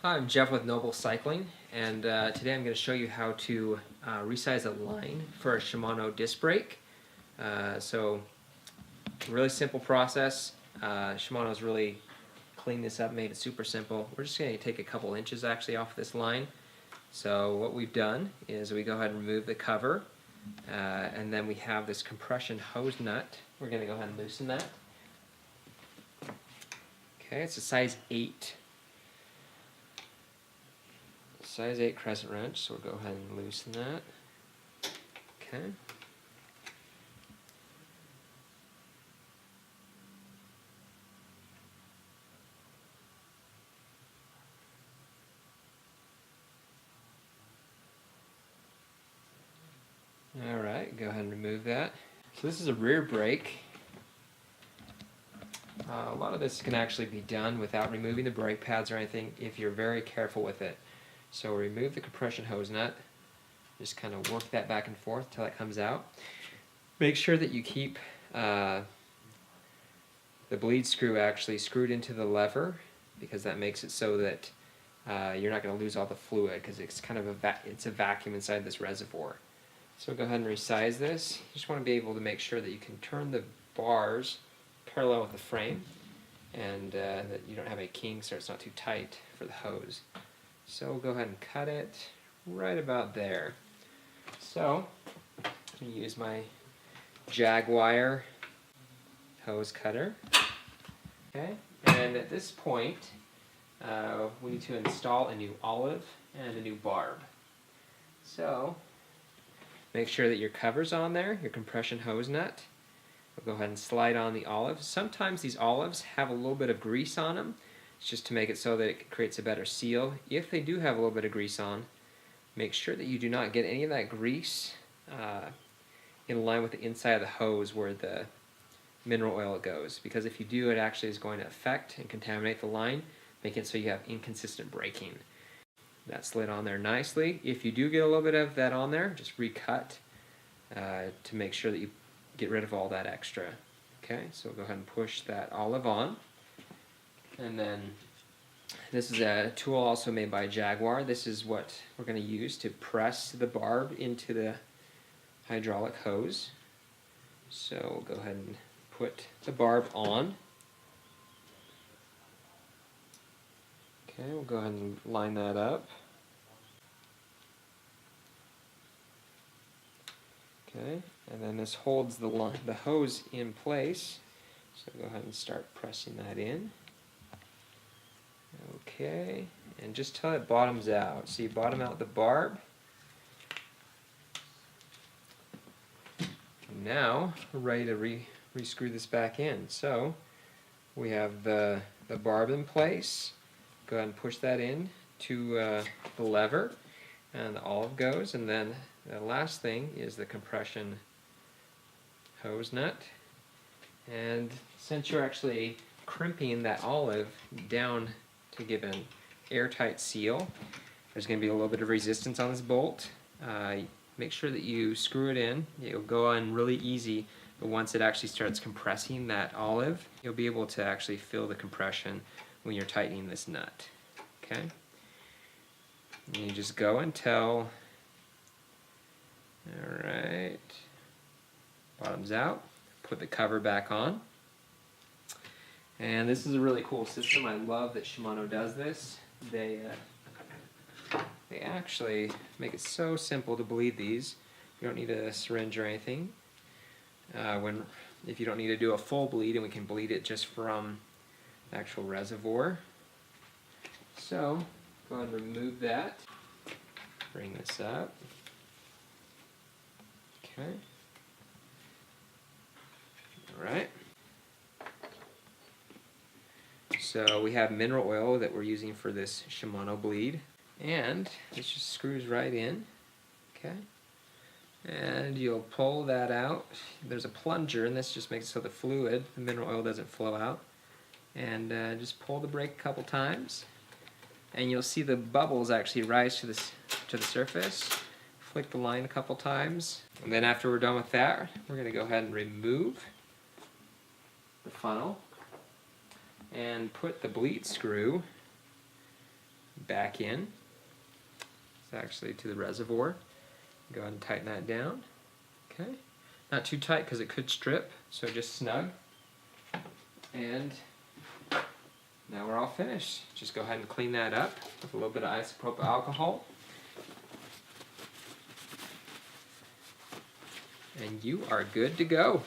Hi, I'm Jeff with Noble Cycling, and today I'm going to show you how to resize a line for a Shimano disc brake. Really simple process. Shimano's really cleaned this up, made it super simple. We're just going to take a couple inches actually off this line. So what we've done is we go ahead and remove the cover, and then we have this compression hose nut. We're going to go ahead and loosen that. Okay, it's a size 8. Size 8 crescent wrench, so we'll go ahead and loosen that. Okay. Alright, go ahead and remove that. So this is a rear brake. A lot of this can actually be done without removing the brake pads or anything if you're very careful with it. So remove the compression hose nut, just kind of work that back and forth until it comes out. Make sure that you keep the bleed screw actually screwed into the lever, because that makes it so that you're not going to lose all the fluid, because it's kind of it's a vacuum inside this reservoir. So go ahead and resize this. You just want to be able to make sure that you can turn the bars parallel with the frame, and that you don't have any kinks or it's not too tight for the hose. So we'll go ahead and cut it right about there. So I'm going to use my Jaguar hose cutter. Okay, and at this point we need to install a new olive and a new barb. So make sure that your cover's on there, your compression hose nut. We'll go ahead and slide on the olive. Sometimes these olives have a little bit of grease on them. It's just to make it so that it creates a better seal. If they do have a little bit of grease on, make sure that you do not get any of that grease in line with the inside of the hose where the mineral oil goes, because if you do, it actually is going to affect and contaminate the line, making it so you have inconsistent braking. That slid on there nicely. If you do get a little bit of that on there, just recut to make sure that you get rid of all that extra. Okay, so we'll go ahead and push that olive on. And then this is a tool also made by Jaguar. This is what we're going to use to press the barb into the hydraulic hose. So we'll go ahead and put the barb on. Okay, we'll go ahead and line that up. Okay, and then this holds the hose in place. So go ahead and start pressing that in. Okay, and just till it bottoms out. So you bottom out the barb. Now we're ready to re-screw this back in. So we have the barb in place. Go ahead and push that in to the lever, and the olive goes, and then the last thing is the compression hose nut. And since you're actually crimping that olive down to give an airtight seal, there's going to be a little bit of resistance on this bolt. Make sure that you screw it in. It'll go on really easy, but once it actually starts compressing that olive, you'll be able to actually feel the compression when you're tightening this nut. Okay? And you just go until, alright, bottoms out, put the cover back on. And this is a really cool system. I love that Shimano does this. They actually make it so simple to bleed these. You don't need a syringe or anything. If you don't need to do a full bleed, and we can bleed it just from the actual reservoir. So go ahead and remove that. Bring this up. Okay. All right. So we have mineral oil that we're using for this Shimano bleed, and this just screws right in. Okay. And you'll pull that out. There's a plunger, and this just makes it so the fluid, the mineral oil, doesn't flow out. And just pull the brake a couple times, and you'll see the bubbles actually rise to the surface. Flick the line a couple times, and then after we're done with that, we're going to go ahead and remove the funnel and put the bleed screw back in. It's actually to the reservoir. Go ahead and tighten that down. Okay, not too tight because it could strip, so just snug. And now we're all finished. Just go ahead and clean that up with a little bit of isopropyl alcohol. And you are good to go.